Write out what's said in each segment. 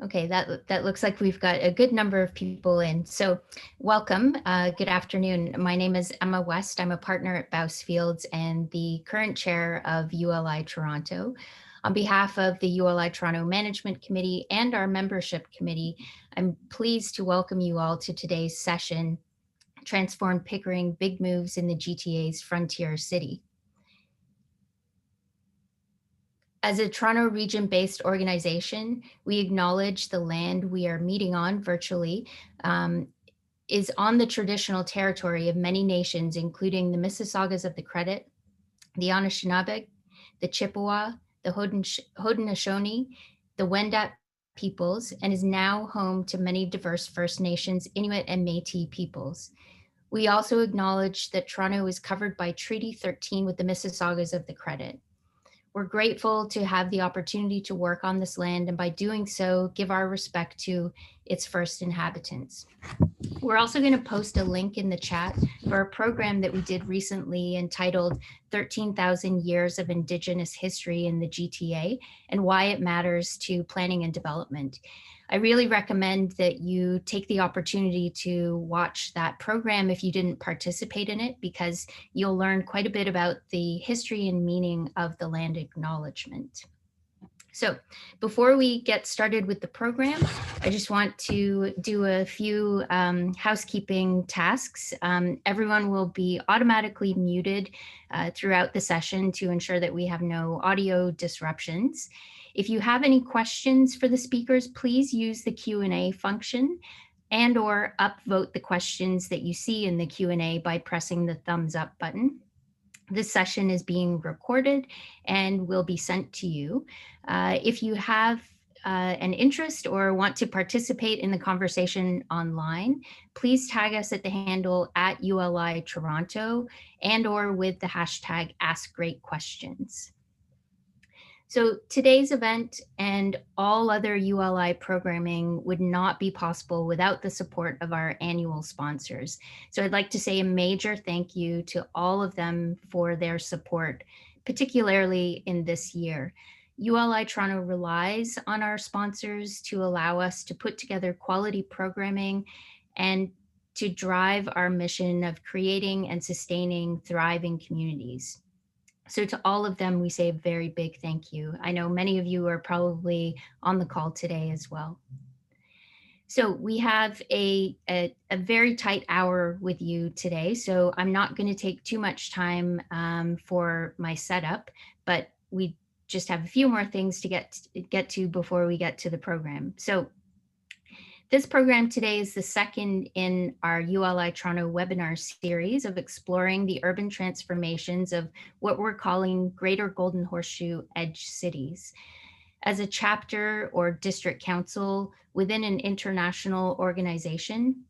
Okay, that looks like we've got a good number of people in. So welcome. Good afternoon. My name is Emma West. I'm a partner at Bouse Fields and the current chair of ULI Toronto. On behalf of the ULI Toronto Management Committee and our membership committee, I'm pleased to welcome you all to today's session, Transform Pickering, Big Moves in the GTA's Frontier City. As a Toronto region-based organization, we acknowledge the land we are meeting on virtually is on the traditional territory of many nations, including the Mississaugas of the Credit, the Anishinaabe, the Chippewa, the Haudenosaunee, the Wendat peoples, and is now home to many diverse First Nations, Inuit, and Métis peoples. We also acknowledge that Toronto is covered by Treaty 13 with the Mississaugas of the Credit. We're grateful to have the opportunity to work on this land and by doing so, give our respect to its first inhabitants. We're also going to post a link in the chat for a program that we did recently entitled 13,000 Years of Indigenous History in the GTA and Why It Matters to Planning and Development. I really recommend that you take the opportunity to watch that program if you didn't participate in it, because you'll learn quite a bit about the history and meaning of the land acknowledgement. So before we get started with the program, I just want to do a few housekeeping tasks. Everyone will be automatically muted throughout the session to ensure that we have no audio disruptions. If you have any questions for the speakers, please use the Q&A function and or upvote the questions that you see in the Q&A by pressing the thumbs up button. This session is being recorded and will be sent to you. If you have an interest or want to participate in the conversation online, please tag us at the handle at ULI Toronto and or with the hashtag #AskGreatQuestions. So today's event and all other ULI programming would not be possible without the support of our annual sponsors. So I'd like to say a major thank you to all of them for their support, particularly in this year. ULI Toronto relies on our sponsors to allow us to put together quality programming and to drive our mission of creating and sustaining thriving communities. So to all of them, we say a very big thank you. I know many of you are probably on the call today as well. So we have a very tight hour with you today, so I'm not going to take too much time for my setup, but we just have a few more things to get to before we get to the program. So this program today is the second in our ULI Toronto webinar series of exploring the urban transformations of what we're calling Greater Golden Horseshoe Edge cities. As a chapter or district council within an international organization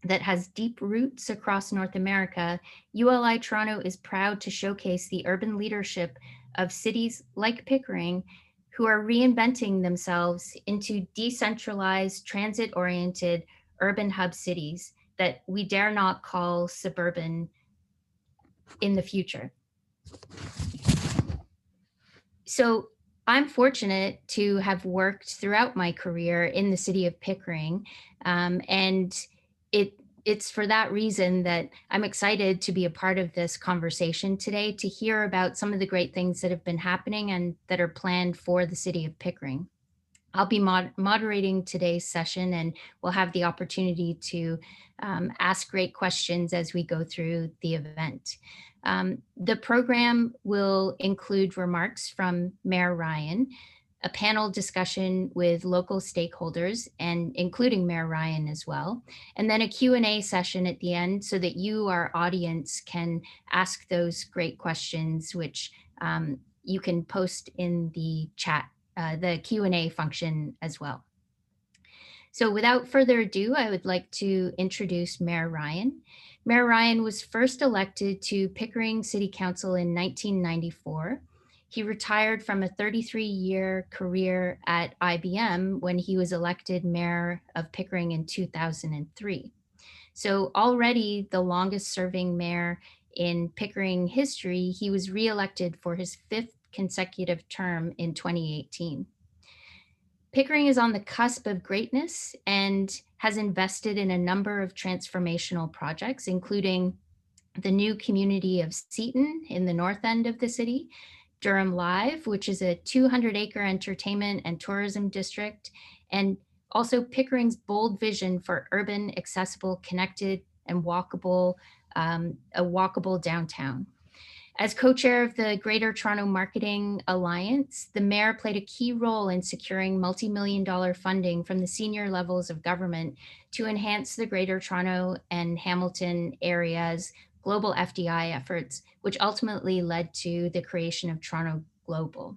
that has deep roots across North America, ULI Toronto is proud to showcase the urban leadership of cities like Pickering who are reinventing themselves into decentralized, transit-oriented urban hub cities that we dare not call suburban in the future. So I'm fortunate to have worked throughout my career in the city of Pickering, and it's for that reason that I'm excited to be a part of this conversation today to hear about some of the great things that have been happening and that are planned for the city of Pickering. I'll be moderating today's session, and we'll have the opportunity to ask great questions as we go through the event. The program will include remarks from Mayor Ryan, a panel discussion with local stakeholders and including Mayor Ryan as well, and then a Q&A session at the end so that you, our audience, can ask those great questions, which you can post in the chat, the Q&A function as well. So without further ado, I would like to introduce Mayor Ryan. Mayor Ryan was first elected to Pickering City Council in 1994. He retired from a 33-year career at IBM when he was elected mayor of Pickering in 2003. So already the longest serving mayor in Pickering history, he was reelected for his 5th consecutive term in 2018. Pickering is on the cusp of greatness and has invested in a number of transformational projects, including the new community of Seaton in the north end of the city, Durham Live, which is a 200-acre entertainment and tourism district, and also Pickering's bold vision for urban, accessible, connected, and a walkable downtown. As co-chair of the Greater Toronto Marketing Alliance, the mayor played a key role in securing multi-million-dollar funding from the senior levels of government to enhance the Greater Toronto and Hamilton areas' global FDI efforts, which ultimately led to the creation of Toronto Global.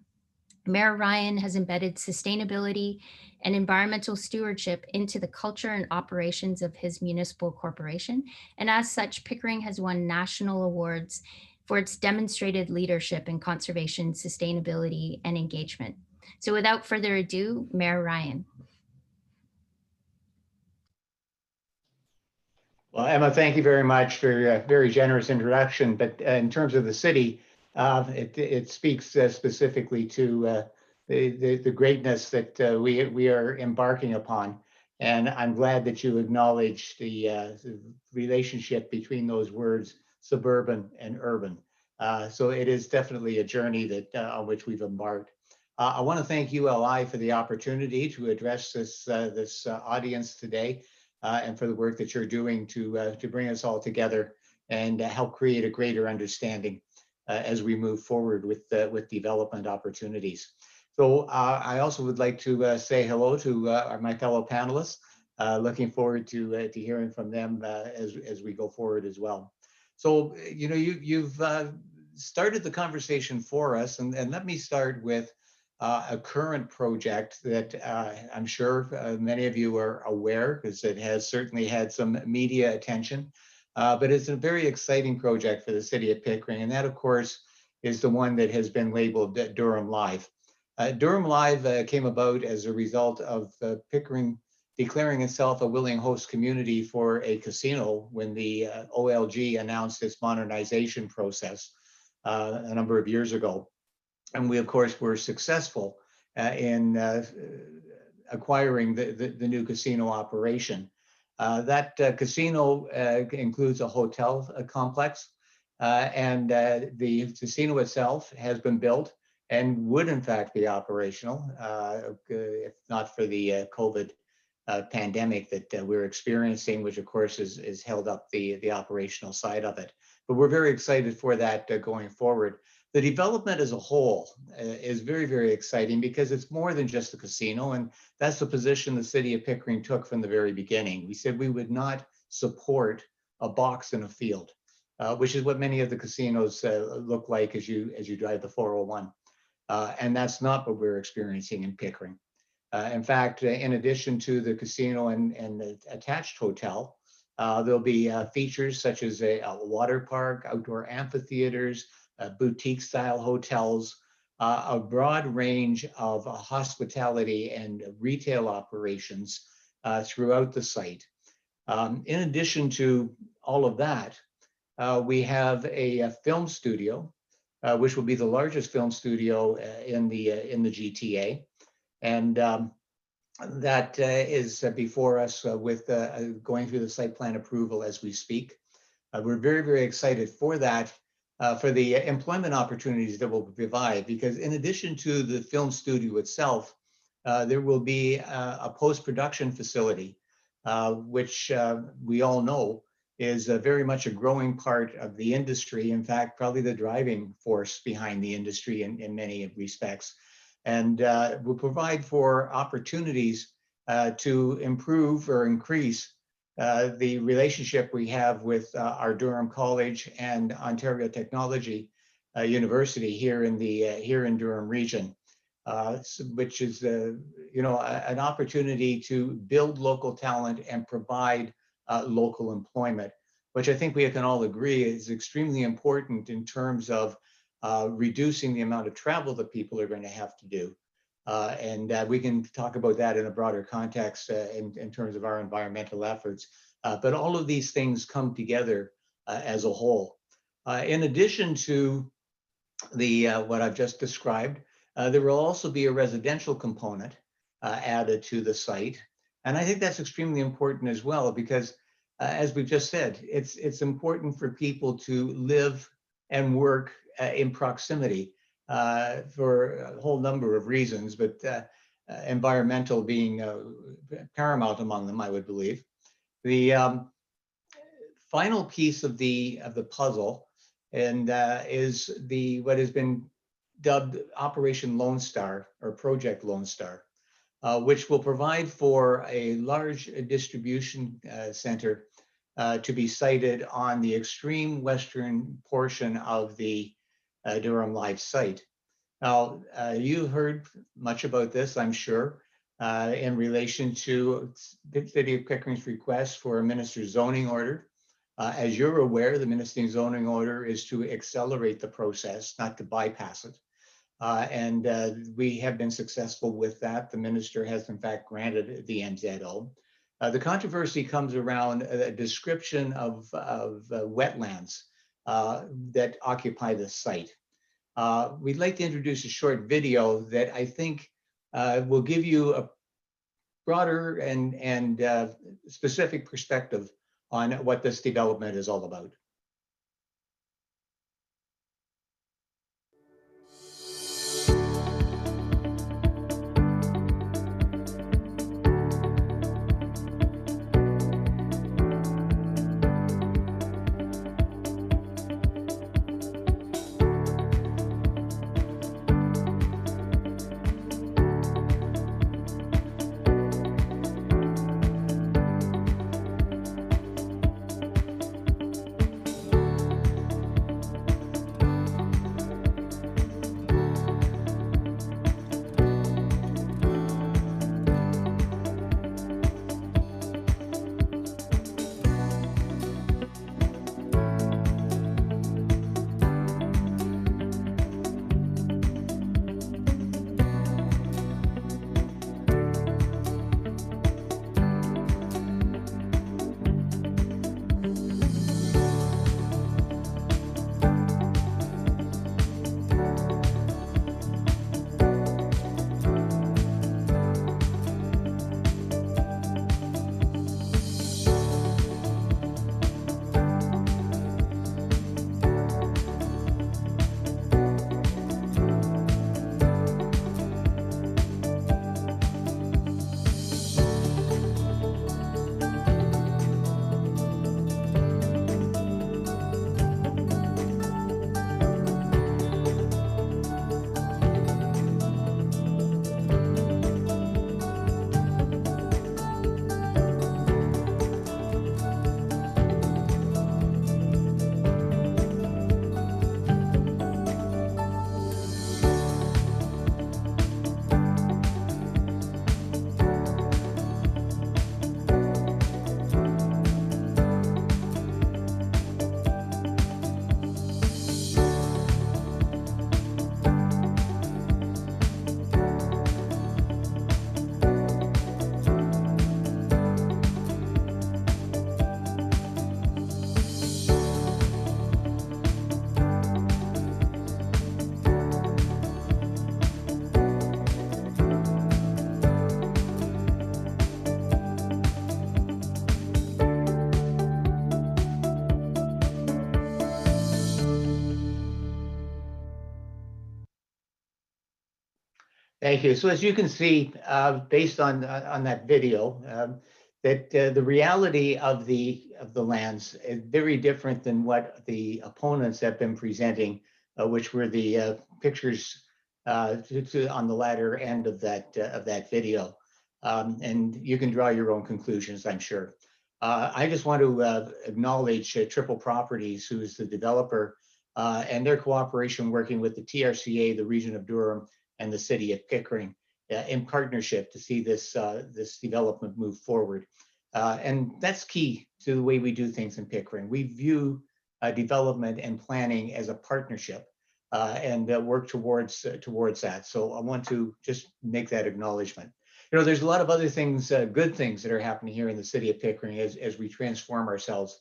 Mayor Ryan has embedded sustainability and environmental stewardship into the culture and operations of his municipal corporation. And as such, Pickering has won national awards for its demonstrated leadership in conservation, sustainability, and engagement. So without further ado, Mayor Ryan. Well, Emma, thank you very much for a very generous introduction. But in terms of the city, it speaks specifically to the greatness that we are embarking upon. And I'm glad that you acknowledge the relationship between those words, suburban and urban. So it is definitely a journey that on which we've embarked. I want to thank ULI for the opportunity to address this audience today. And for the work that you're doing to bring us all together and help create a greater understanding as we move forward with development opportunities. So I also would like to say hello to my fellow panelists. Looking forward to hearing from them as we go forward as well. So you've started the conversation for us, and let me start with a current project that I'm sure many of you are aware, because it has certainly had some media attention, but it's a very exciting project for the city of Pickering. And that, of course, is the one that has been labeled Durham Live. Durham Live came about as a result of Pickering declaring itself a willing host community for a casino when the OLG announced its modernization process a number of years ago. And we, of course, were successful in acquiring the new casino operation. That casino includes a hotel complex, and the casino itself has been built and would, in fact, be operational if not for the COVID pandemic that we're experiencing, which, of course, is held up the operational side of it. But we're very excited for that going forward. The development as a whole is very, very exciting because it's more than just a casino. And that's the position the city of Pickering took from the very beginning. We said we would not support a box in a field, which is what many of the casinos look like as you drive the 401. And that's not what we're experiencing in Pickering. In fact, in addition to the casino and the attached hotel, there'll be features such as a water park, outdoor amphitheaters, boutique style hotels, a broad range of hospitality and retail operations throughout the site. In addition to all of that, we have a film studio, which will be the largest film studio in the GTA. And that is before us with going through the site plan approval as we speak. We're very, very excited for that, for the employment opportunities that will provide, because in addition to the film studio itself, there will be a post-production facility, which we all know is very much a growing part of the industry. In fact, probably the driving force behind the industry in many respects. And will provide for opportunities to improve or increase the relationship we have with our Durham College and Ontario Technology University here in Durham region, which is an opportunity to build local talent and provide local employment, which I think we can all agree is extremely important in terms of reducing the amount of travel that people are going to have to do. And we can talk about that in a broader context in terms of our environmental efforts. But all of these things come together as a whole. In addition to the what I've just described, there will also be a residential component added to the site. And I think that's extremely important as well, because as we've just said, it's important for people to live and work in proximity for a whole number of reasons, but environmental being paramount among them, I would believe. The final piece of the puzzle and is what has been dubbed Operation Lone Star, or Project Lone Star, which will provide for a large distribution center to be sited on the extreme western portion of the Durham Live site. Now, you heard much about this, I'm sure, in relation to the City of Pickering's request for a minister's zoning order. As you're aware, the minister's zoning order is to accelerate the process, not to bypass it. And we have been successful with that. The minister has in fact granted the NZO. The controversy comes around a description of wetlands that occupy the site. We'd like to introduce a short video that I think will give you a broader and specific perspective on what this development is all about. Thank you. So as you can see, based on that video, that the reality of the lands is very different than what the opponents have been presenting, which were the pictures on the latter end of that video. And you can draw your own conclusions, I'm sure. I just want to acknowledge Triple Properties, who is the developer, and their cooperation working with the TRCA, the region of Durham, and the City of Pickering in partnership to see this development move forward. And that's key to the way we do things in Pickering. We view development and planning as a partnership and work towards that. So I want to just make that acknowledgement. You know, there's a lot of other things, good things that are happening here in the City of Pickering as we transform ourselves.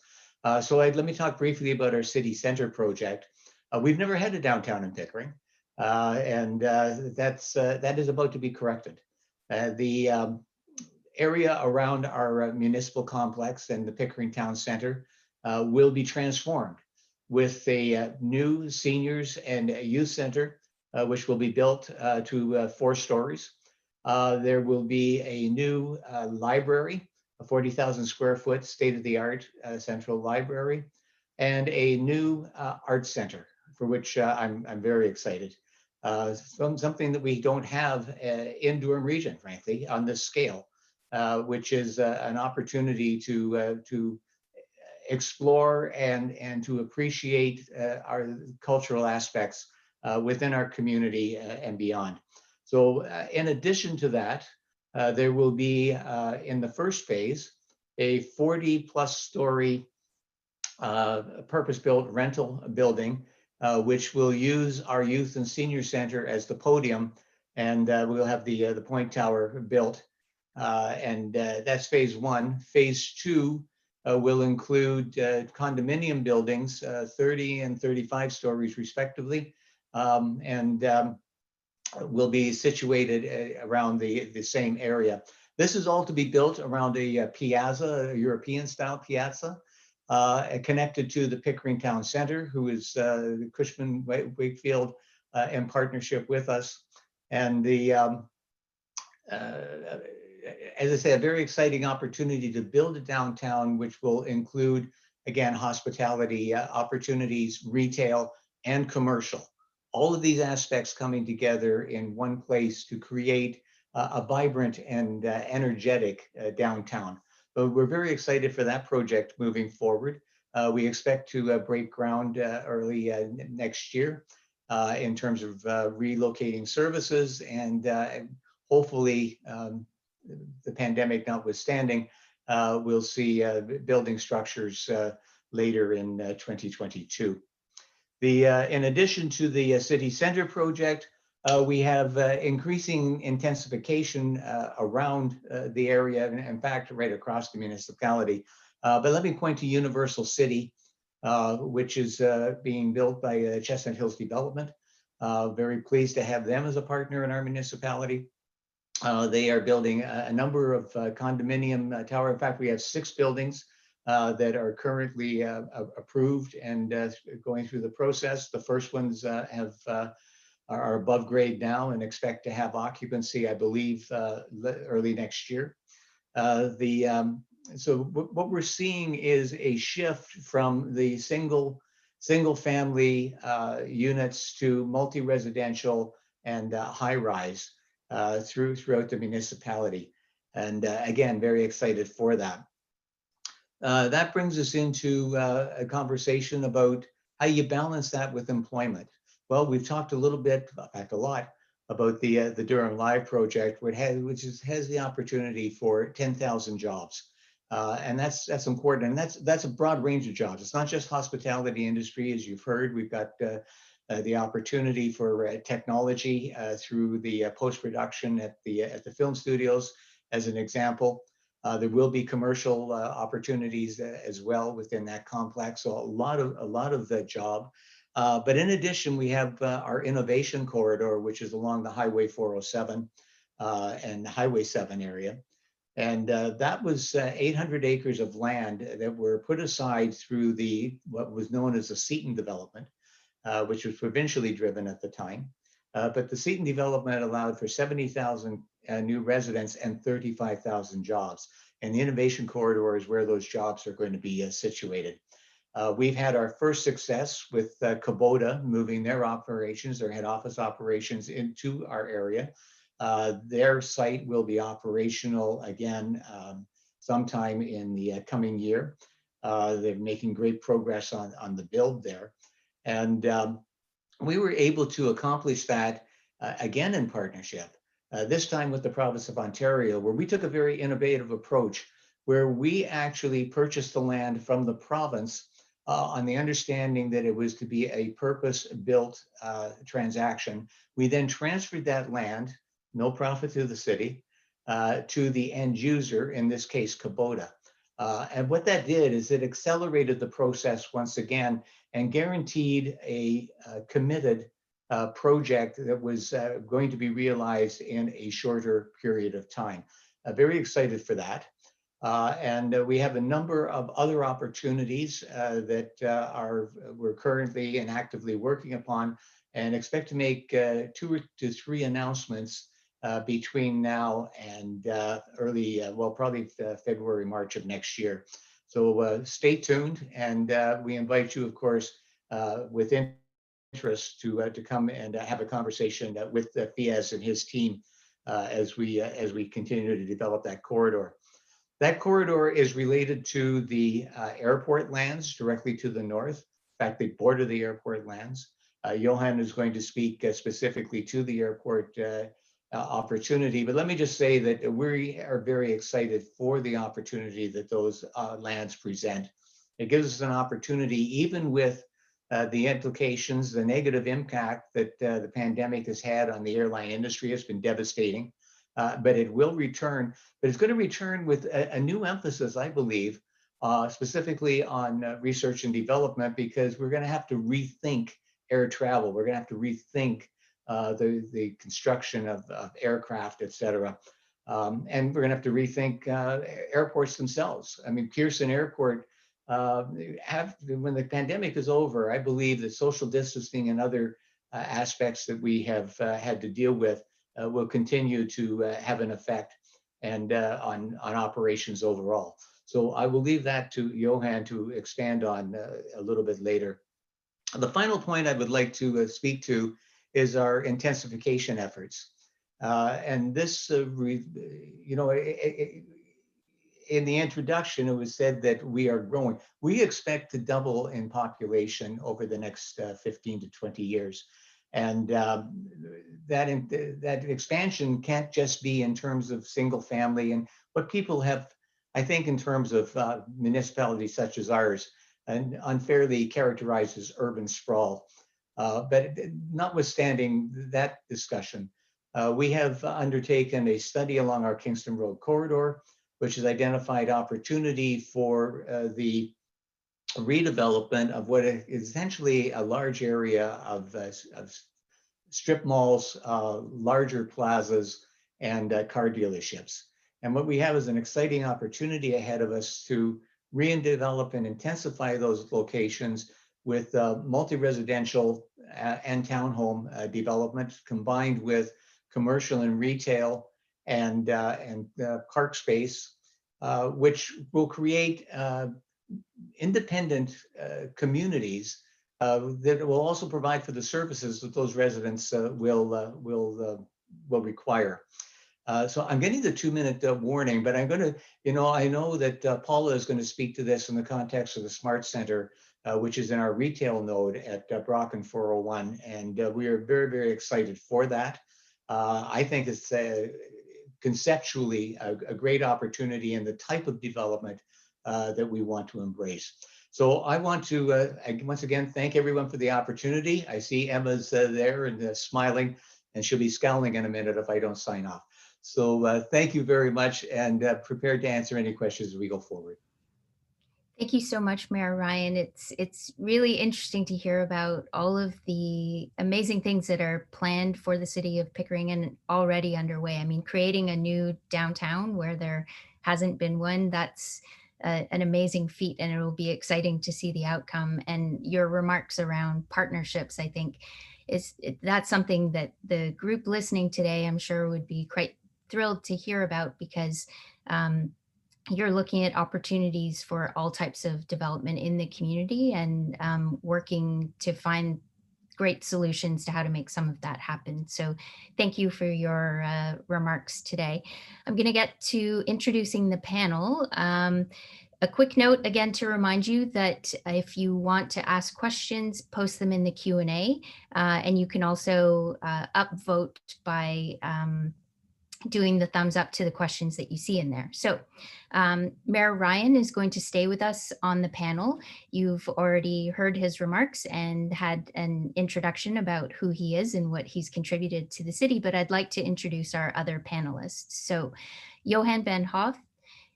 So let me talk briefly about our city center project. We've never had a downtown in Pickering. That is about to be corrected. The area around our municipal complex and the Pickering Town Center will be transformed with a new seniors and youth center, which will be built to 4 stories. There will be a new library, a 40,000 square foot state-of-the-art central library, and a new art center, for which I'm very excited. Something that we don't have in Durham region, frankly, on this scale, which is an opportunity to explore and to appreciate our cultural aspects within our community and beyond. So in addition to that, there will be in the first phase a 40 plus story purpose-built rental building, which will use our youth and senior center as the podium, and we'll have the point tower built. And that's phase 1. Phase 2 will include condominium buildings, 30 and 35 stories respectively, and will be situated around the same area. This is all to be built around a piazza, a European style piazza, connected to the Pickering Town Center, who is Cushman Wakefield in partnership with us. And the as I say, a very exciting opportunity to build a downtown, which will include, again, hospitality opportunities, retail, and commercial. All of these aspects coming together in one place to create a vibrant and energetic downtown. But we're very excited for that project moving forward. We expect to break ground early next year in terms of relocating services and hopefully, the pandemic notwithstanding, we'll see building structures later in 2022. In addition to the city center project, we have increasing intensification around the area, and in fact, right across the municipality. But let me point to Universal City, which is being built by Chestnut Hills Development. Very pleased to have them as a partner in our municipality. They are building a number of condominium tower. In fact, we have 6 buildings that are currently approved and going through the process. The first ones are above grade now and expect to have occupancy, I believe, early next year. So what we're seeing is a shift from the single family units to multi-residential and high-rise throughout the municipality. And again, very excited for that. That brings us into a conversation about how you balance that with employment. Well, we've talked a little bit, in fact, a lot, about the Durham Live project, which has the opportunity for 10,000 jobs. And that's important. And that's a broad range of jobs. It's not just hospitality industry, as you've heard. We've got the opportunity for technology through the post-production at the film studios, as an example. There will be commercial opportunities as well within that complex. So a lot of the job. But in addition, we have our innovation corridor, which is along the Highway 407 and the Highway 7 area. And that was 800 acres of land that were put aside through what was known as the Seton development, which was provincially driven at the time. But the Seton development allowed for 70,000 new residents and 35,000 jobs. And the innovation corridor is where those jobs are going to be situated. We've had our first success with Kubota moving their operations, their head office operations, into our area. Their site will be operational again sometime in the coming year. They're making great progress on the build there. And we were able to accomplish that again in partnership, this time with the province of Ontario, where we took a very innovative approach, where we actually purchased the land from the province on the understanding that it was to be a purpose-built transaction. We then transferred that land, no profit to the city, to the end user, in this case, Kubota. And what that did is it accelerated the process once again and guaranteed a committed project that was going to be realized in a shorter period of time. Very excited for that. And we have a number of other opportunities that we're currently and actively working upon, and expect to make 2 to 3 announcements between now and probably February, March of next year. So stay tuned, and we invite you, of course, with interest to come and have a conversation with Fiaz and his team as we continue to develop that corridor. That corridor is related to the airport lands directly to the north. In fact, they border the airport lands. Johann is going to speak specifically to the airport opportunity, but let me just say that we are very excited for the opportunity that those lands present. It gives us an opportunity, even with the implications, the negative impact that the pandemic has had on the airline industry has been devastating. But it will return, but it's going to return with a new emphasis, I believe, specifically on research and development, because we're going to have to rethink air travel. We're going to have to rethink the construction of aircraft, et cetera. And we're going to have to rethink airports themselves. I mean, Kingston Airport, when the pandemic is over, I believe that social distancing and other aspects that we have had to deal with will continue to have an effect and on operations overall. So I will leave that to Johann to expand on a little bit later. The final point I would like to speak to is our intensification efforts. And this, in the introduction, it was said that we are growing. We expect to double in population over the next 15 to 20 years. And that expansion can't just be in terms of single family and what people have, I think, in terms of municipalities such as ours, and unfairly characterized as urban sprawl. But notwithstanding that discussion, we have undertaken a study along our Kingston Road corridor, which has identified opportunity for the redevelopment of what is essentially a large area of strip malls, larger plazas, and car dealerships. And what we have is an exciting opportunity ahead of us to redevelop and intensify those locations with multi-residential and townhome development, combined with commercial and retail and park space, which will create independent communities that will also provide for the services that those residents will require. So I'm getting the 2-minute warning, but I'm going to, I know that Paula is going to speak to this in the context of the Smart Center, which is in our retail node at Brocken 401, and we are very, very excited for that. I think it's conceptually a great opportunity and the type of development that we want to embrace. So I want to once again thank everyone for the opportunity. I see Emma's there and smiling, and she'll be scowling in a minute if I don't sign off. So thank you very much, and prepared to answer any questions as we go forward. Thank you so much, Mayor Ryan. It's really interesting to hear about all of the amazing things that are planned for the city of Pickering and already underway. I mean, creating a new downtown where there hasn't been one, that's an amazing feat, and it will be exciting to see the outcome. And your remarks around partnerships, I think, that's something that the group listening today, I'm sure, would be quite thrilled to hear about, because you're looking at opportunities for all types of development in the community, and working to find great solutions to how to make some of that happen. So thank you for your remarks today. I'm going to get to introducing the panel. A quick note again to remind you that if you want to ask questions, post them in the Q&A, and you can also upvote by doing the thumbs up to the questions that you see in there. So Mayor Ryan is going to stay with us on the panel. You've already heard his remarks and had an introduction about who he is and what he's contributed to the city, but I'd like to introduce our other panelists. So Johann Van Hoff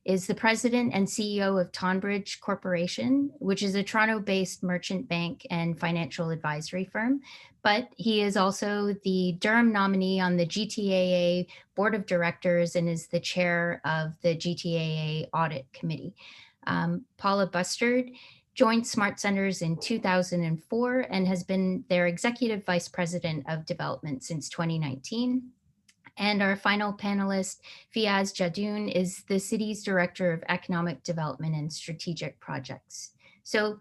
is the president and CEO of Tonbridge Corporation, which is a Toronto-based merchant bank and financial advisory firm. But he is also the Durham nominee on the GTAA Board of Directors and is the chair of the GTAA Audit Committee. Paula Bustard joined Smart Centers in 2004 and has been their executive vice president of development since 2019. And our final panelist, Fiaz Jadoun, is the city's Director of Economic Development and Strategic Projects. So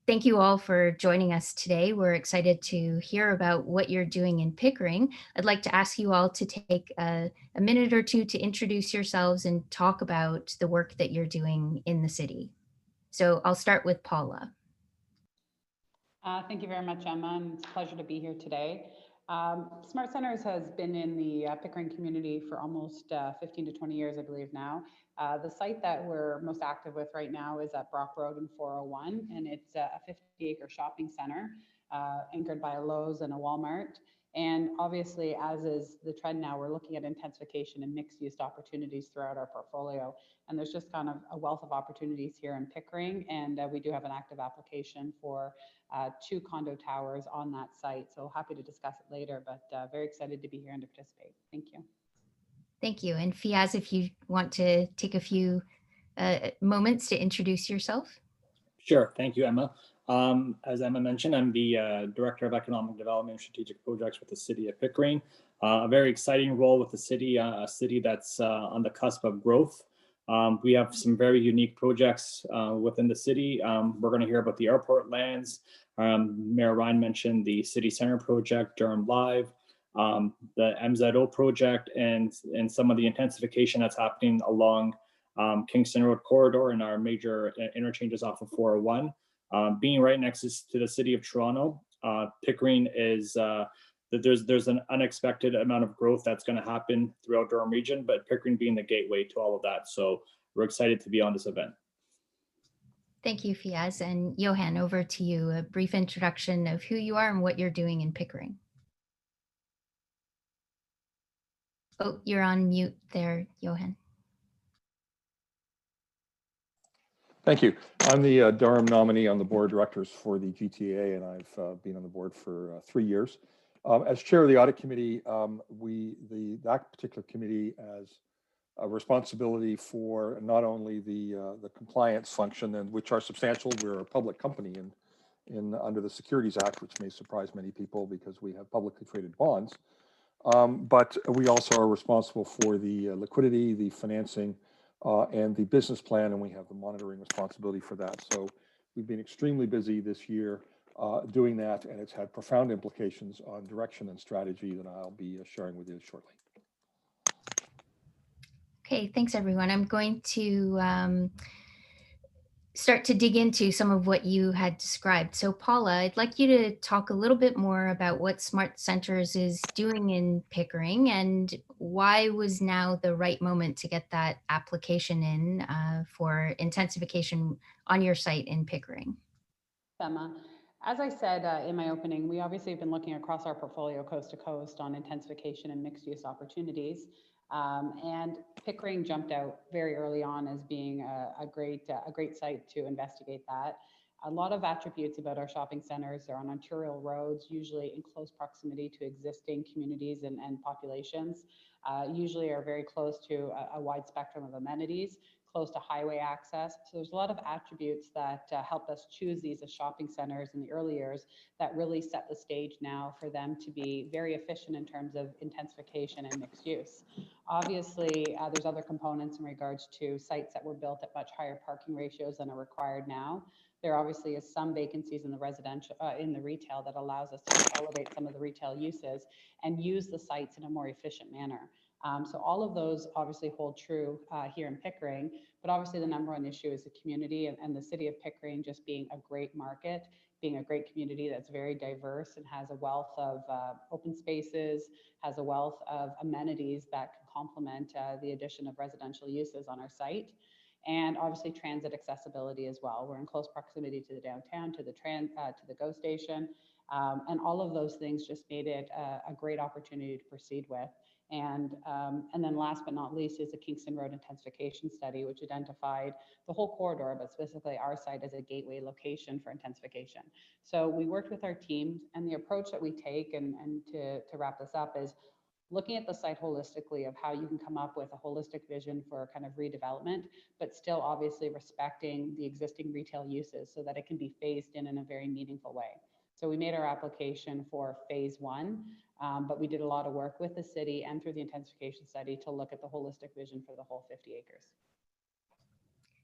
thank you all for joining us today. We're excited to hear about what you're doing in Pickering. I'd like to ask you all to take a minute or two to introduce yourselves and talk about the work that you're doing in the city. So I'll start with Paula. Thank you very much, Emma, and it's a pleasure to be here today. Smart Centers has been in the Pickering community for almost 15 to 20 years, I believe now. The site that we're most active with right now is at Brock Road and 401, and it's a 50-acre shopping center anchored by a Lowe's and a Walmart. And obviously, as is the trend now, we're looking at intensification and mixed-use opportunities throughout our portfolio. And there's just kind of a wealth of opportunities here in Pickering, and we do have an active application for 2 condo towers on that site. So happy to discuss it later, but very excited to be here and to participate. Thank you. Thank you. And Fiaz, if you want to take a few moments to introduce yourself. Sure. Thank you, Emma. As Emma mentioned, I'm the Director of Economic Development and Strategic Projects with the City of Pickering. A very exciting role with the city, a city that's on the cusp of growth. We have some very unique projects within the city. We're going to hear about the airport lands. Mayor Ryan mentioned the City Center project, Durham Live, the MZO project, and some of the intensification that's happening along Kingston Road corridor and our major interchanges off of 401. Being right next to the city of Toronto, Pickering is there's an unexpected amount of growth that's going to happen throughout Durham region, but Pickering being the gateway to all of that. So we're excited to be on this event. Thank you, Fiaz. And Johann, over to you. A brief introduction of who you are and what you're doing in Pickering. Oh, you're on mute there, Johann. Thank you. I'm the Durham nominee on the board of directors for the GTA, and I've been on the board for 3 years. As chair of the audit committee, that particular committee has a responsibility for not only the compliance function, and which are substantial. We're a public company under the Securities Act, which may surprise many people because we have publicly traded bonds. But we also are responsible for the liquidity, the financing, and the business plan, and we have the monitoring responsibility for that. So we've been extremely busy this year doing that, and it's had profound implications on direction and strategy that I'll be sharing with you shortly. Okay, thanks everyone. I'm going to start to dig into some of what you had described. So Paula, I'd like you to talk a little bit more about what Smart Centers is doing in Pickering and why was now the right moment to get that application in for intensification on your site in Pickering. Emma, as I said in my opening, we obviously have been looking across our portfolio coast to coast on intensification and mixed use opportunities. And Pickering jumped out very early on as being a great site to investigate that. A lot of attributes about our shopping centers are on arterial roads, usually in close proximity to existing communities and populations, usually are very close to a wide spectrum of amenities, close to highway access. So there's a lot of attributes that helped us choose these as shopping centers in the early years that really set the stage now for them to be very efficient in terms of intensification and mixed use. Obviously, there's other components in regards to sites that were built at much higher parking ratios than are required now. There obviously is some vacancies in the residential, in the retail that allows us to consolidate some of the retail uses and use the sites in a more efficient manner. So all of those obviously hold true here in Pickering, but obviously the number one issue is the community and the city of Pickering just being a great market, being a great community that's very diverse and has a wealth of open spaces, has a wealth of amenities that can complement the addition of residential uses on our site. And obviously transit accessibility as well. We're in close proximity to the downtown, to the GO station, and all of those things just made it a great opportunity to proceed with. And then last but not least is the Kingston Road Intensification Study, which identified the whole corridor, but specifically our site as a gateway location for intensification. So we worked with our teams, and the approach that we take, and to wrap this up, is looking at the site holistically of how you can come up with a holistic vision for kind of redevelopment, but still obviously respecting the existing retail uses so that it can be phased in a very meaningful way. So we made our application for phase one, but we did a lot of work with the city and through the intensification study to look at the holistic vision for the whole 50 acres.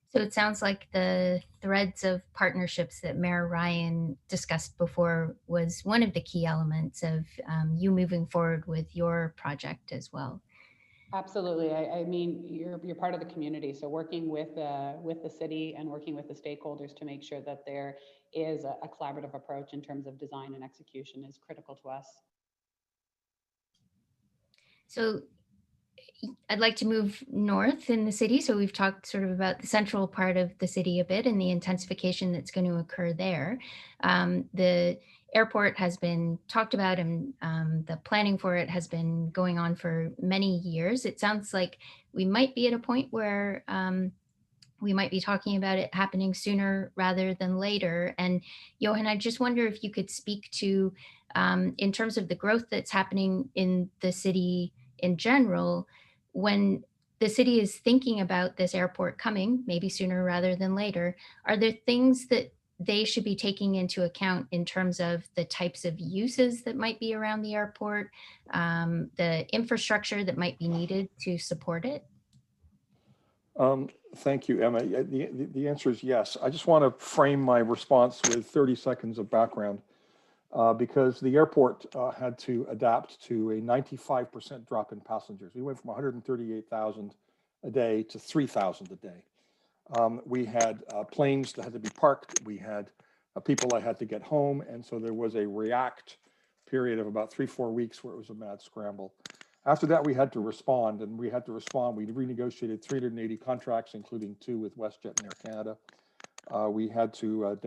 So it sounds like the threads of partnerships that Mayor Ryan discussed before was one of the key elements of you moving forward with your project as well. Absolutely. I mean, you're part of the community. So working with the city and working with the stakeholders to make sure that there is a collaborative approach in terms of design and execution is critical to us. So I'd like to move north in the city. So we've talked sort of about the central part of the city a bit and the intensification that's going to occur there. The airport has been talked about, and the planning for it has been going on for many years. It sounds like we might be at a point where we might be talking about it happening sooner rather than later. And Johann, I just wonder if you could speak to, in terms of the growth that's happening in the city in general, when the city is thinking about this airport coming, maybe sooner rather than later, are there things that they should be taking into account in terms of the types of uses that might be around the airport, the infrastructure that might be needed to support it? Thank you, Emma. The answer is yes. I just want to frame my response with 30 seconds of background because the airport had to adapt to a 95% drop in passengers. We went from 138,000 a day to 3,000 a day. We had planes that had to be parked. We had people that had to get home. And so there was a react period of about 3-4 weeks where it was a mad scramble. After that, we had to respond, and we had to respond. We renegotiated 380 contracts, including 2 with WestJet and Air Canada. We had to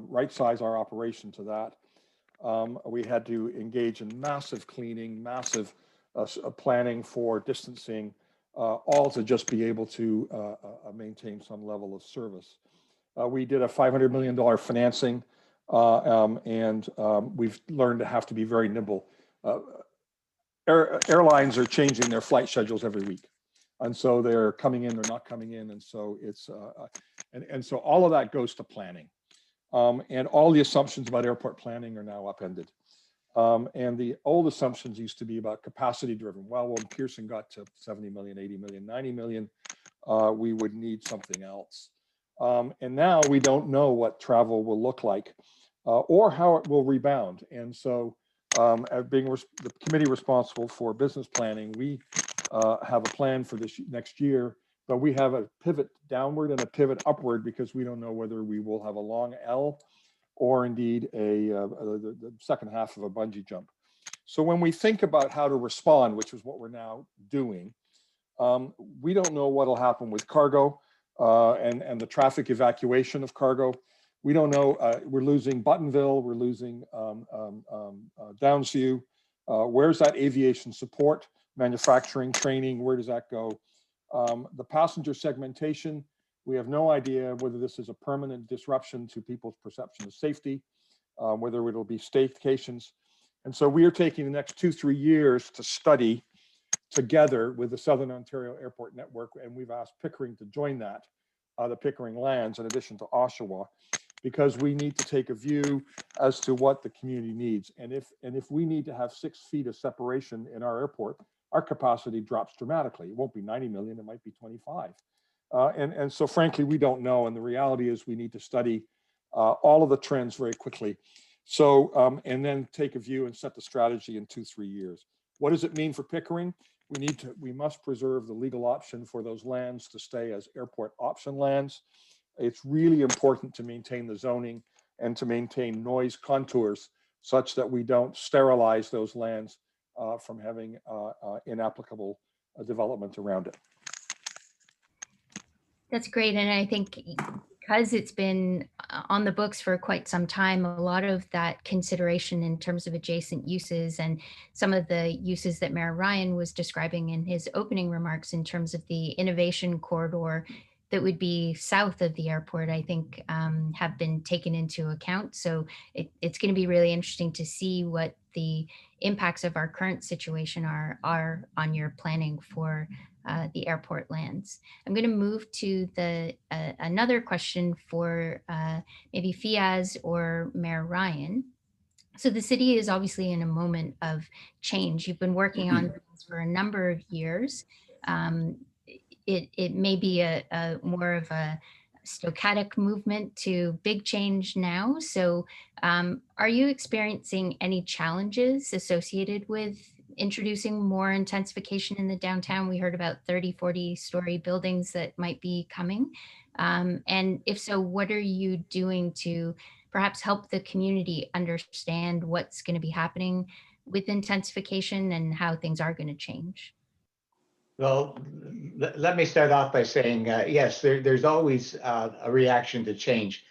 right-size our operation to that. We had to engage in massive cleaning, massive planning for distancing, all to just be able to maintain some level of service. We did a $500 million financing, and we've learned to have to be very nimble. Airlines are changing their flight schedules every week, and so they're coming in, they're not coming in, and so it's and so all of that goes to planning, and all the assumptions about airport planning are now upended, and the old assumptions used to be about capacity driven. Well, when Pearson got to 70 million, 80 million, 90 million, we would need something else, and now we don't know what travel will look like or how it will rebound, and so. Being the committee responsible for business planning, we have a plan for this next year, but we have a pivot downward and a pivot upward because we don't know whether we will have a long L or indeed the second half of a bungee jump. So when we think about how to respond, which is what we're now doing, we don't know what will happen with cargo and the traffic evacuation of cargo. We don't know, we're losing Buttonville, we're losing Downsview. Where's that aviation support, manufacturing, training, where does that go? The passenger segmentation, we have no idea whether this is a permanent disruption to people's perception of safety, whether it'll be staycations. And so we are taking the next 2-3 years to study together with the Southern Ontario Airport Network, and we've asked Pickering to join that, the Pickering lands, in addition to Oshawa, because we need to take a view as to what the community needs. And if we need to have 6 feet of separation in our airport, our capacity drops dramatically. It won't be 90 million, it might be 25. And so frankly, we don't know. And the reality is we need to study all of the trends very quickly. So, and then take a view and set the strategy in 2-3 years. What does it mean for Pickering? We must preserve the legal option for those lands to stay as airport option lands. It's really important to maintain the zoning and to maintain noise contours such that we don't sterilize those lands from having inapplicable development around it. That's great. And I think because it's been on the books for quite some time. A lot of that consideration in terms of adjacent uses and some of the uses that Mayor Ryan was describing in his opening remarks in terms of the innovation corridor that would be south of the airport, I think have been taken into account. So it's going to be really interesting to see what the impacts of our current situation are on your planning for the airport lands. I'm going to move to the another question for maybe Fiaz or Mayor Ryan. So the city is obviously in a moment of change. You've been working on this for a number of years. Um, it may be a more of a stochastic movement to big change now. So are you experiencing any challenges associated with introducing more intensification in the downtown? We heard about 30, 40-story buildings that might be coming. And if so, what are you doing to perhaps help the community understand what's going to be happening with intensification and how things are going to change? Well, let me start off by saying, yes, there's always a reaction to change.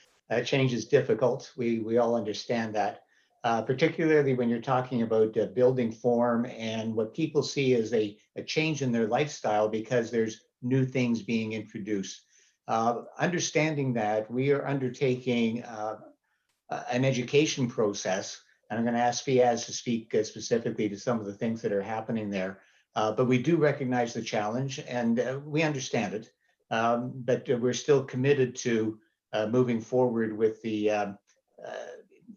Change is difficult. We all understand that, particularly when you're talking about building form and what people see as a change in their lifestyle because there's new things being introduced. Understanding that, we are undertaking an education process, and I'm going to ask Fiaz to speak specifically to some of the things that are happening there. But we do recognize the challenge, and we understand it. But we're still committed to moving forward with the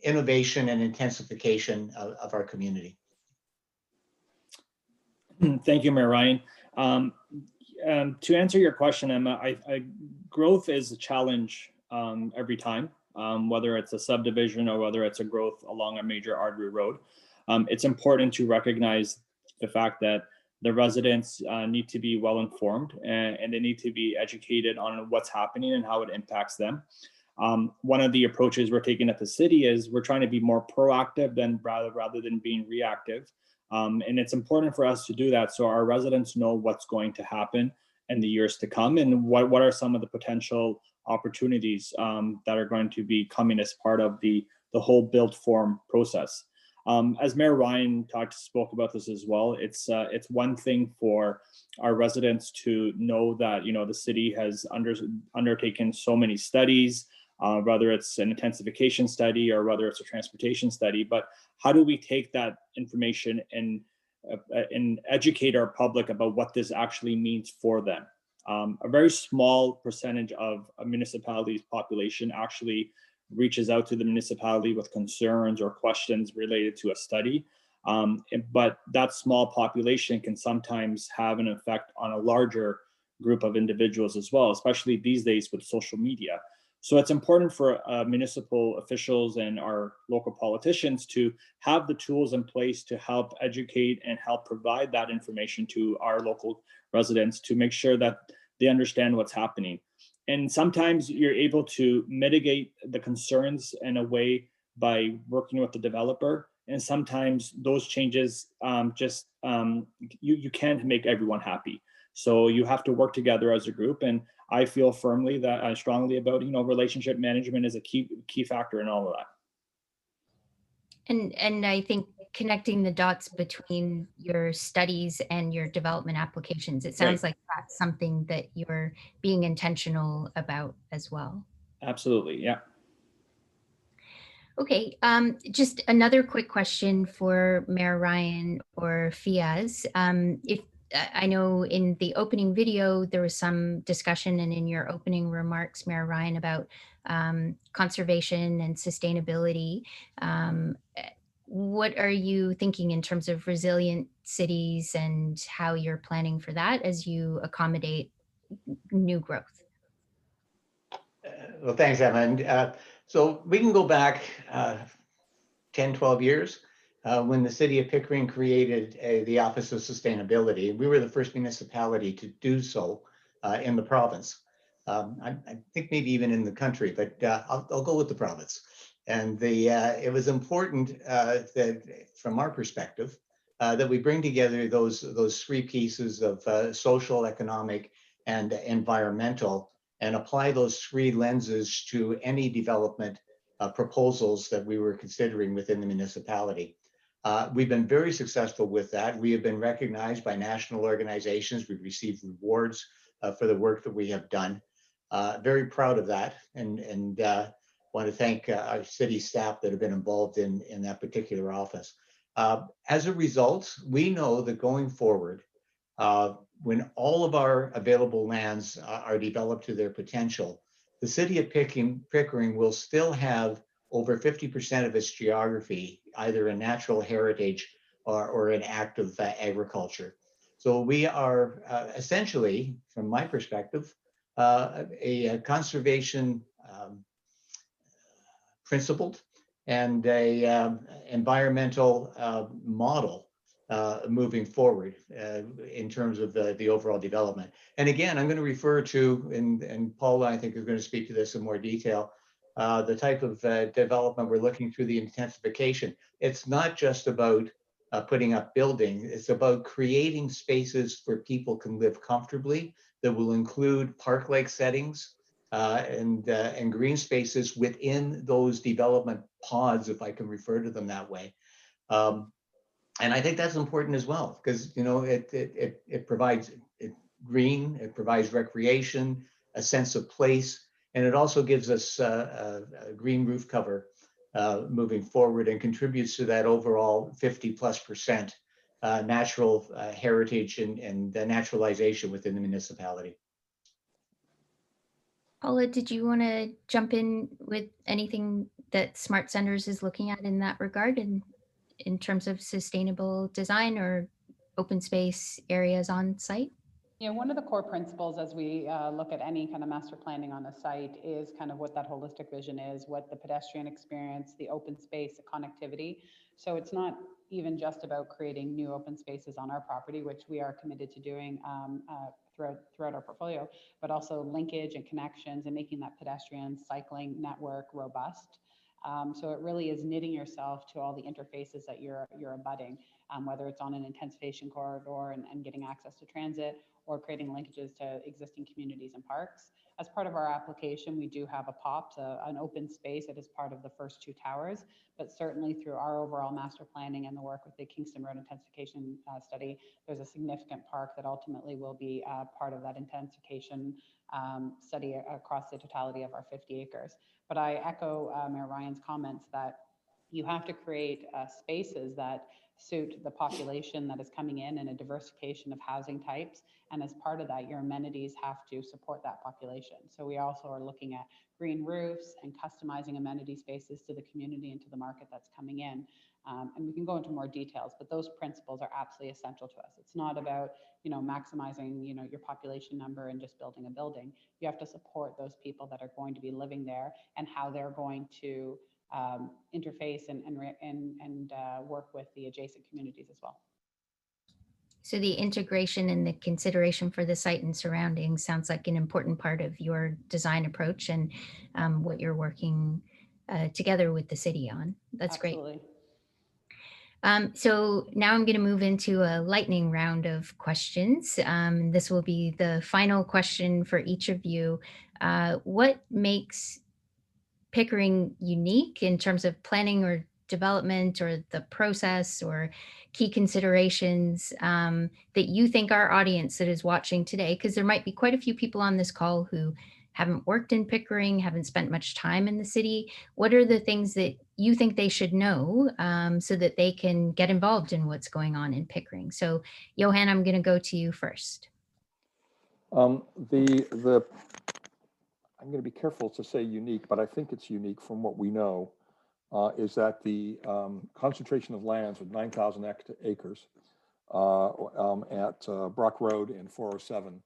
innovation and intensification of our community. Thank you, Mayor Ryan. To answer your question, Emma, growth is a challenge every time, whether it's a subdivision or whether it's a growth along a major artery road. It's important to recognize the fact that the residents need to be well informed and they need to be educated on what's happening and how it impacts them. One of the approaches we're taking at the city is we're trying to be more proactive than rather than being reactive. And it's important for us to do that so our residents know what's going to happen in the years to come and what are some of the potential opportunities that are going to be coming as part of the whole build form process. As Mayor Ryan spoke about this as well, it's one thing for our residents to know that the city has undertaken so many studies, whether it's an intensification study or whether it's a transportation study. But how do we take that information and educate our public about what this actually means for them? A very small percentage of a municipality's population actually reaches out to the municipality with concerns or questions related to a study. But that small population can sometimes have an effect on a larger group of individuals as well, especially these days with social media. So it's important for municipal officials and our local politicians to have the tools in place to help educate and help provide that information to our local residents to make sure that they understand what's happening. And sometimes you're able to mitigate the concerns in a way by working with the developer. And sometimes those changes you can't make everyone happy. So you have to work together as a group. And I feel strongly about, relationship management is a key factor in all of that. And I think connecting the dots between your studies and your development applications, it sounds like that's something that you're being intentional about as well. Absolutely, yeah. Okay, just another quick question for Mayor Ryan or Fiaz. If I know in the opening video, there was some discussion, and in your opening remarks, Mayor Ryan, about conservation and sustainability. What are you thinking in terms of resilient cities and how you're planning for that as you accommodate new growth? Well, thanks, Emma. And so we can go back 10, 12 years when the City of Pickering created the Office of Sustainability. We were the first municipality to do so in the province. I think maybe even in the country, but I'll go with the province. And it was important that, from our perspective, that we bring together those three pieces of social, economic, and environmental, and apply those three lenses to any development proposals that we were considering within the municipality. We've been very successful with that. We have been recognized by national organizations. We've received rewards for the work that we have done. Very proud of that, and want to thank our city staff that have been involved in that particular office. As a result, we know that going forward, when all of our available lands are developed to their potential, the city of Pickering will still have over 50% of its geography either in natural heritage or in active agriculture. So we are essentially, from my perspective, a conservation principled and a environmental model moving forward in terms of the overall development. And again, I'm going to refer to, and Paula, I think, is going to speak to this in more detail, the type of development we're looking through the intensification. It's not just about putting up buildings, it's about creating spaces where people can live comfortably that will include park-like settings and green spaces within those development pods, if I can refer to them that way. And I think that's important as well, because it provides green, it provides recreation, a sense of place, and it also gives us a green roof cover moving forward and contributes to that overall 50+% natural heritage and naturalization within the municipality. Paula, did you want to jump in with anything that Smart Centers is looking at in that regard, in terms of sustainable design or open space areas on site? Yeah, one of the core principles as we look at any kind of master planning on a site is kind of what that holistic vision is, what the pedestrian experience, the open space, the connectivity. So it's not even just about creating new open spaces on our property, which we are committed to doing throughout our portfolio, but also linkage and connections and making that pedestrian cycling network robust. So it really is knitting yourself to all the interfaces that you're abutting, whether it's on an intensification corridor and getting access to transit, or creating linkages to existing communities and parks. As part of our application, we do have a POP, an open space that is part of the first two towers, but certainly through our overall master planning and the work with the Kingston Road intensification study, there's a significant park that ultimately will be part of that intensification study across the totality of our 50 acres. But I echo Mayor Ryan's comments that you have to create spaces that suit the population that is coming in and a diversification of housing types. And as part of that, your amenities have to support that population. So we also are looking at green roofs and customizing amenity spaces to the community and to the market that's coming in. And we can go into more details, but those principles are absolutely essential to us. It's not about, maximizing, your population number and just building a building. You have to support those people that are going to be living there and how they're going to interface and work with the adjacent communities as well. So the integration and the consideration for the site and surroundings sounds like an important part of your design approach and what you're working together with the city on. That's Absolutely. great. So now I'm going to move into a lightning round of questions. This will be the final question for each of you. What makes Pickering unique in terms of planning or development or the process or key considerations that you think our audience that is watching today, because there might be quite a few people on this call who haven't worked in Pickering, haven't spent much time in the city. What are the things that you think they should know so that they can get involved in what's going on in Pickering? So Johann, I'm going to go to you first. I'm going to be careful to say unique, but I think it's unique from what we know, is that the concentration of lands with 9,000 acres at Brock Road and 407,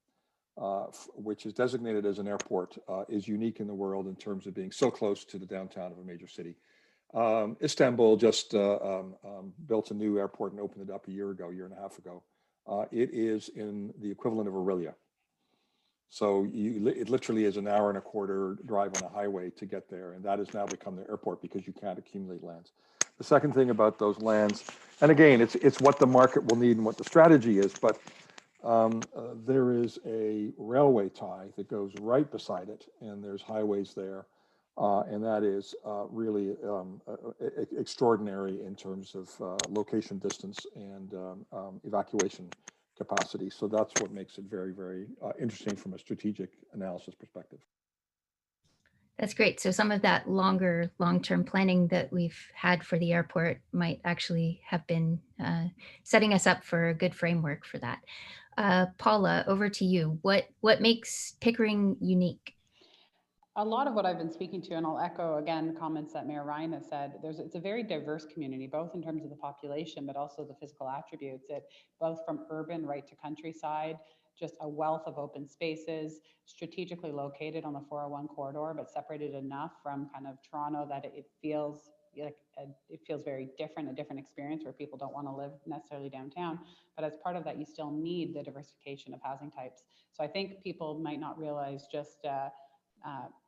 which is designated as an airport, is unique in the world in terms of being so close to the downtown of a major city. Istanbul just built a new airport and opened it up a year and a half ago. It is in the equivalent of Aurelia. So it literally is an hour and a quarter drive on a highway to get there. And that has now become the airport because you can't accumulate lands. The second thing about those lands, and again, it's what the market will need and what the strategy is, but there is a railway tie that goes right beside it, and there's highways there. And that is really extraordinary in terms of location distance and evacuation capacity. So that's what makes it very, very interesting from a strategic analysis perspective. That's great. So some of that long-term planning that we've had for the airport might actually have been setting us up for a good framework for that. Paula, over to you. What makes Pickering unique? A lot of what I've been speaking to, and I'll echo again comments that Mayor Ryan has said, it's a very diverse community, both in terms of the population, but also the physical attributes. It both from urban right to countryside, just a wealth of open spaces, strategically located on the 401 corridor, but separated enough from kind of Toronto that it feels like it feels very different, a different experience where people don't want to live necessarily downtown. But as part of that, you still need the diversification of housing types. So I think people might not realize just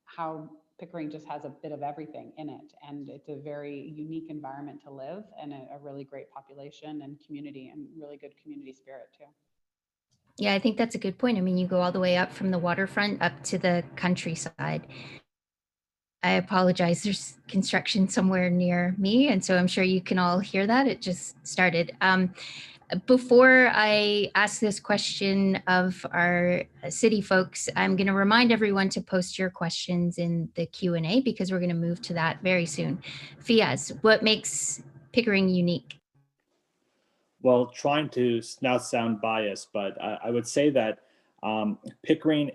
how Pickering just has a bit of everything in it. And it's a very unique environment to live, and a really great population and community, and really good community spirit too. Yeah, I think that's a good point. I mean, you go all the way up from the waterfront up to the countryside. I apologize. There's construction somewhere near me, and so I'm sure you can all hear that. It just started. Before I ask this question of our city folks, I'm going to remind everyone to post your questions in the Q&A because we're going to move to that very soon. Fiaz, what makes Pickering unique? Well, trying to not sound biased, but I would say that Pickering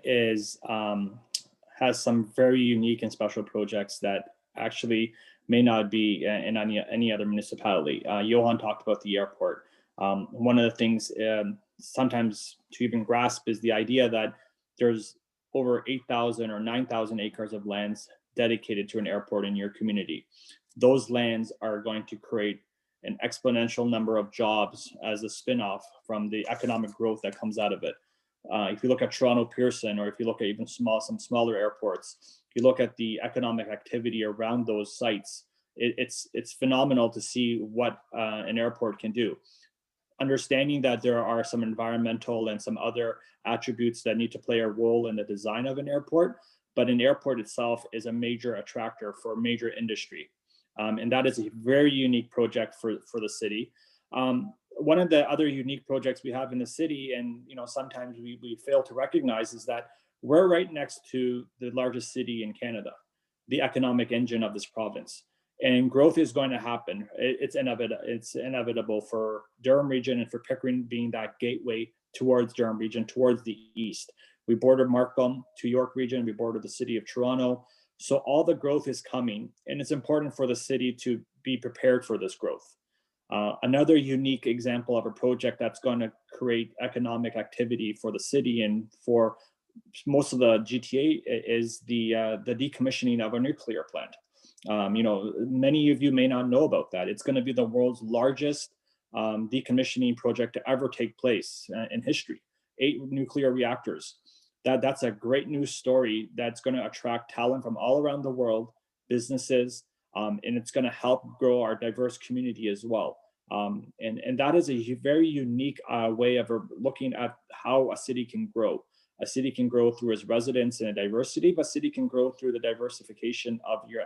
has some very unique and special projects that actually may not be in any other municipality. Johann talked about the airport. One of the things sometimes to even grasp is the idea that there's over 8,000 or 9,000 acres of lands dedicated to an airport in your community. Those lands are going to create an exponential number of jobs as a spin-off from the economic growth that comes out of it. If you look at Toronto Pearson, or if you look at even some smaller airports, if you look at the economic activity around those sites, it's phenomenal to see what an airport can do. Understanding that there are some environmental and some other attributes that need to play a role in the design of an airport, but an airport itself is a major attractor for major industry. And that is a very unique project for the city. One of the other unique projects we have in the city, and sometimes we fail to recognize, is that we're right next to the largest city in Canada, the economic engine of this province. And growth is going to happen. It's inevitable for Durham region and for Pickering being that gateway towards Durham region, towards the east. We border Markham to York region, we border the city of Toronto. So all the growth is coming, and it's important for the city to be prepared for this growth. Another unique example of a project that's going to create economic activity for the city and for most of the GTA is the decommissioning of a nuclear plant. Many of you may not know about that. It's going to be the world's largest decommissioning project to ever take place in history. 8 nuclear reactors. That's a great news story that's going to attract talent from all around the world, businesses, and it's going to help grow our diverse community as well. And that is a very unique way of looking at how a city can grow. A city can grow through its residents and a diversity, but a city can grow through the diversification of your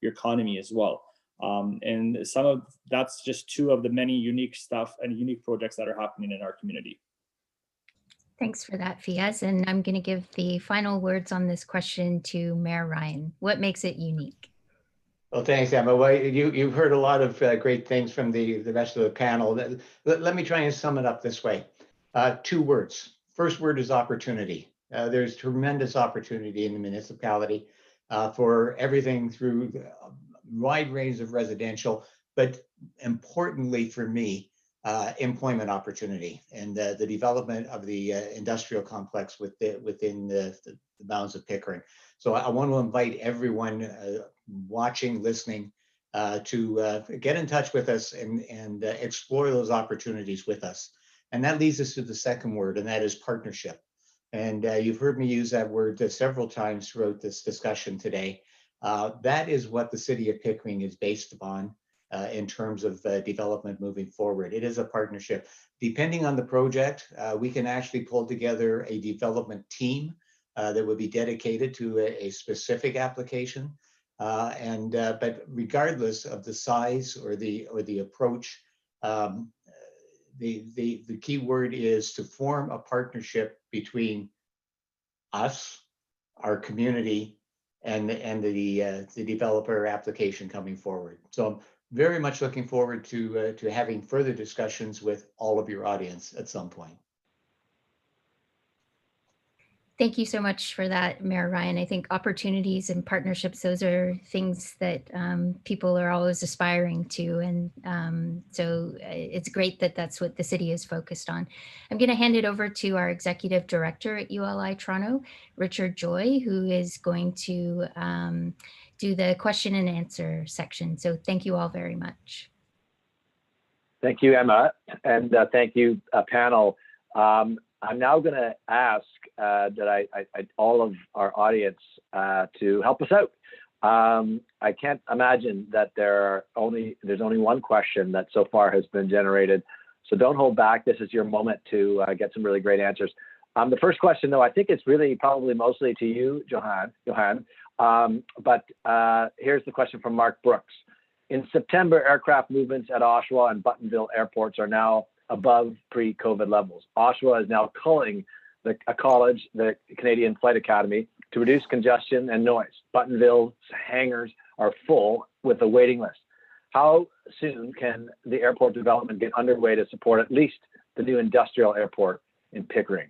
economy as well. And that's just 2 of the many unique stuff and unique projects that are happening in our community. Thanks for that, Fiaz. And I'm going to give the final words on this question to Mayor Ryan. What makes it unique? Well, thanks, Emma. Well, you've heard a lot of great things from the rest of the panel. Let me try and sum it up this way. 2 words. First word is opportunity. There's tremendous opportunity in the municipality for everything through a wide range of residential, but importantly for me, employment opportunity and the development of the industrial complex within the bounds of Pickering. So I want to invite everyone watching, listening, to get in touch with us and explore those opportunities with us. And that leads us to the second word, and that is partnership. And you've heard me use that word several times throughout this discussion today. That is what the City of Pickering is based upon. in terms of development moving forward. It is a partnership. Depending on the project, we can actually pull together a development team that would be dedicated to a specific application. But regardless of the size or the approach, the key word is to form a partnership between us, our community, and the developer application coming forward. So I'm very much looking forward to having further discussions with all of your audience at some point. Thank you so much for that, Mayor Ryan. I think opportunities and partnerships, those are things that people are always aspiring to. And so it's great that that's what the city is focused on. I'm going to hand it over to our executive director at ULI Toronto, Richard Joy, who is going to do the question and answer section. So thank you all very much. Thank you, Emma, and thank you, panel. I'm now going to ask that all of our audience to help us out. I can't imagine that there's only one question that so far has been generated. So don't hold back. This is your moment to get some really great answers. The first question, though, I think it's really probably mostly to you, Johann. But here's the question from Mark Brooks. In September, aircraft movements at Oshawa and Buttonville airports are now above pre-COVID levels. Oshawa is now culling a college, the Canadian Flight Academy, to reduce congestion and noise. Buttonville's hangars are full with a waiting list. How soon can the airport development get underway to support at least the new industrial airport in Pickering?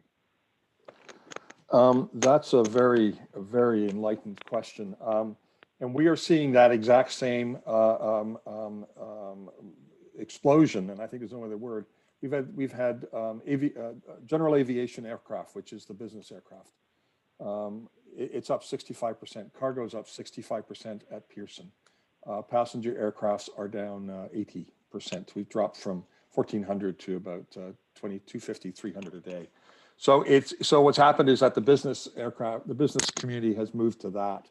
That's a very enlightened question. And we are seeing that exact same explosion, and I think is only the word. We've had general aviation aircraft, which is the business aircraft. It's up 65%. Cargo's up 65% at Pearson. Passenger aircrafts are down 80%. We've dropped from 1,400 to about 250, 300 a day. So what's happened is that the business community has moved to that.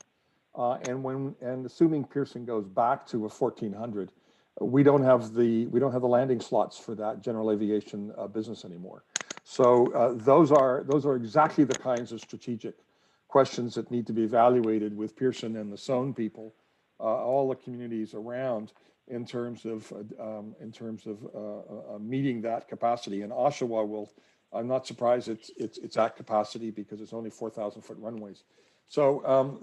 And assuming Pearson goes back to a 1,400, we don't have the landing slots for that general aviation business anymore. So those are exactly the kinds of strategic questions that need to be evaluated with Pearson and the SOAN people, all the communities around, in terms of meeting that capacity. And Oshawa will, I'm not surprised it's at capacity because it's only 4,000-foot runways. So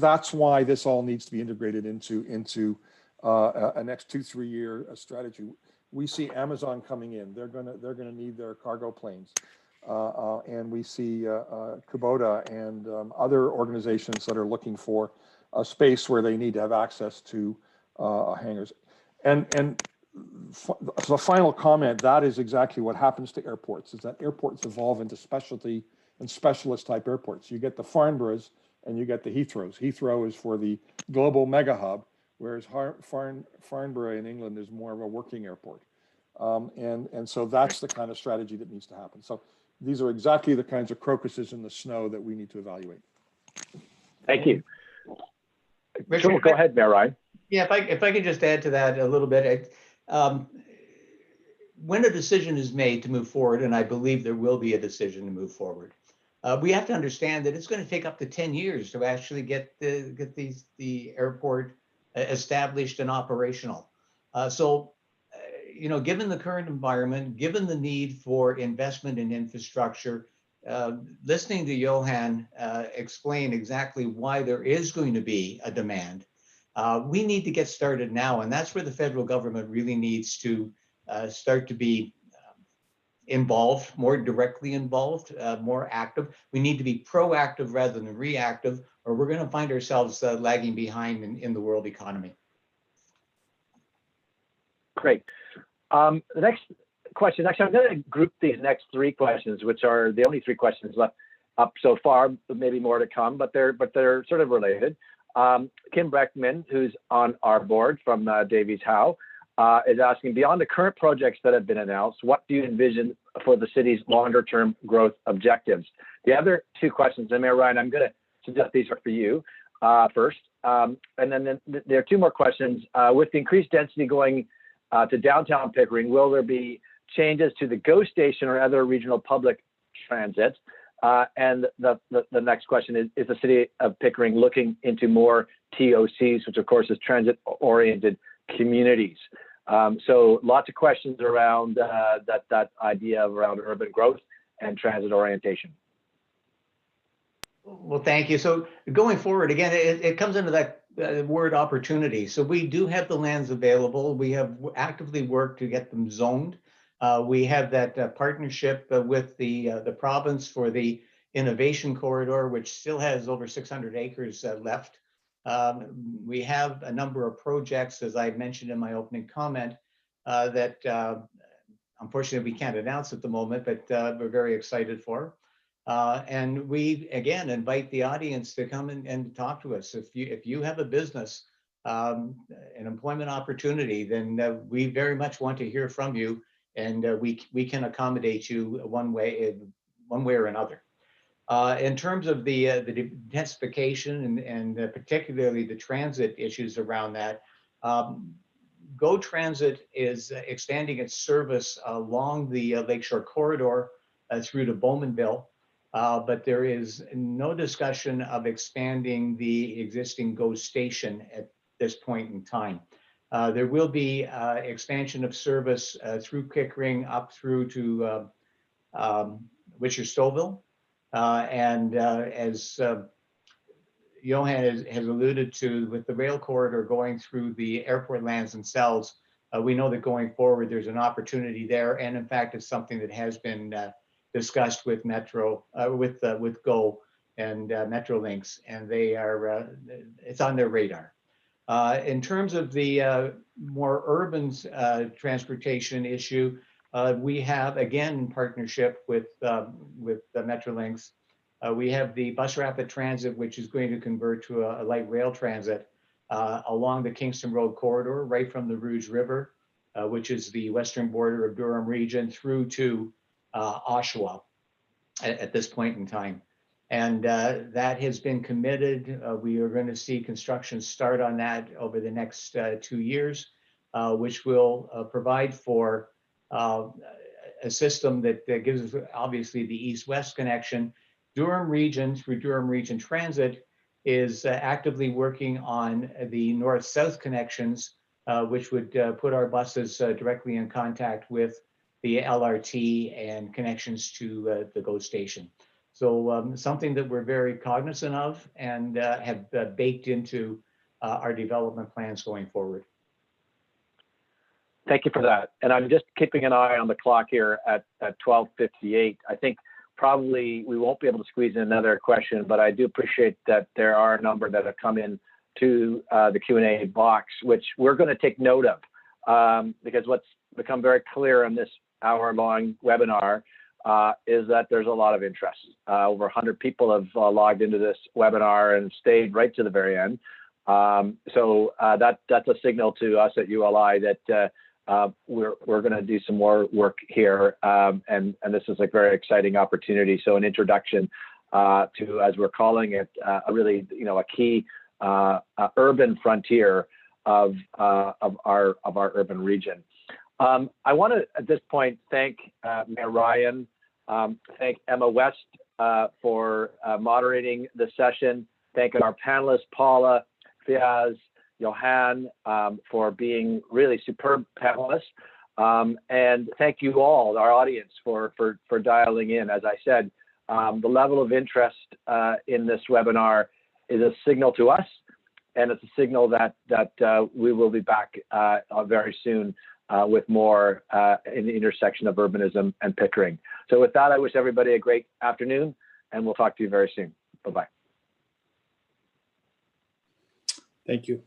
that's why this all needs to be integrated into a next 2-3 year strategy. We see Amazon coming in. They're gonna need their cargo planes, and we see Kubota and other organizations that are looking for a space where they need to have access to hangars. And the final comment, that is exactly what happens to airports, is that airports evolve into specialty and specialist type airports. You get the Farnboroughs and you get the Heathrows. Heathrow is for the global mega hub, whereas Farnborough in England is more of a working airport. And so that's the kind of strategy that needs to happen. So these are exactly the kinds of crocuses in the snow that we need to evaluate. Thank you. Richard, sure, go ahead, Mayor Ryan. Yeah, if I could just add to that a little bit. When a decision is made to move forward, and I believe there will be a decision to move forward, we have to understand that it's going to take up to 10 years to actually get the airport established and operational. Given the current environment, given the need for investment in infrastructure, listening to Johann explain exactly why there is going to be a demand, we need to get started now. And that's where the federal government really needs to start to be involved, more directly involved, more active. We need to be proactive rather than reactive, or we're going to find ourselves lagging behind in the world economy. Great. The next question, actually, I'm going to group these next 3 questions, which are the only 3 questions left up so far, maybe more to come, but they're sort of related. Kim Breckman, who's on our board from Davies Howe, is asking, beyond the current projects that have been announced, what do you envision for the city's longer term growth objectives? The other 2 questions, and Mayor Ryan, I'm going to suggest these are for you. first. And then there are two more questions. With the increased density going to downtown Pickering, will there be changes to the GO station or other regional public transit? And the next question is the City of Pickering looking into more TOCs, which of course is transit-oriented communities? So lots of questions around that idea around urban growth and transit orientation. Well, thank you. So going forward, again, it comes into that word opportunity. So we do have the lands available. We have actively worked to get them zoned. We have that partnership with the province for the innovation corridor, which still has over 600 acres left. We have a number of projects, as I mentioned in my opening comment, that unfortunately we can't announce at the moment, but we're very excited for. And we, again, invite the audience to come and talk to us. If you have a business, an employment opportunity, then we very much want to hear from you, and we can accommodate you one way or another. In terms of the intensification and particularly the transit issues around that, GO Transit is expanding its service along the Lakeshore Corridor through to Bowmanville. But there is no discussion of expanding the existing GO station at this point in time. There will be expansion of service through Pickering up through to Witcher-Stouffville. And as Johann has alluded to, with the rail corridor going through the airport lands themselves, we know that going forward there's an opportunity there. And in fact, it's something that has been discussed with Metro, with GO and Metrolinx, and they are it's on their radar. In terms of the more urban transportation issue, we have, again, in partnership with Metrolinx, we have the bus rapid transit, which is going to convert to a light rail transit along the Kingston Road corridor, right from the Rouge River, which is the western border of Durham region, through to Oshawa at this point in time. And that has been committed. We are going to see construction start on that over the next 2 years, which will provide for a system that gives us obviously the east-west connection. Durham region, through Durham Region Transit, is actively working on the north-south connections, which would put our buses directly in contact with the LRT and connections to the GO station. So something that we're very cognizant of and have baked into our development plans going forward. Thank you for that. And I'm just keeping an eye on the clock here at 12:58. I think probably we won't be able to squeeze in another question, but I do appreciate that there are a number that have come in to the Q&A box, which we're going to take note of, because what's become very clear in this hour-long webinar is that there's a lot of interest. Over 100 people have logged into this webinar and stayed right to the very end. So that's a signal to us at ULI that we're going to do some more work here, and this is a very exciting opportunity. So an introduction to, as we're calling it, a really a key urban frontier of our urban region. I want to, at this point, thank Mayor Ryan, thank Emma West for moderating the session, thank our panelists, Paula, Fiaz, Johann, for being really superb panelists, and thank you all, our audience, for dialing in. As I said, the level of interest in this webinar is a signal to us, and it's a signal that we will be back very soon with more in the intersection of urbanism and Pickering. So with that, I wish everybody a great afternoon, and we'll talk to you very soon. Bye-bye. Thank you.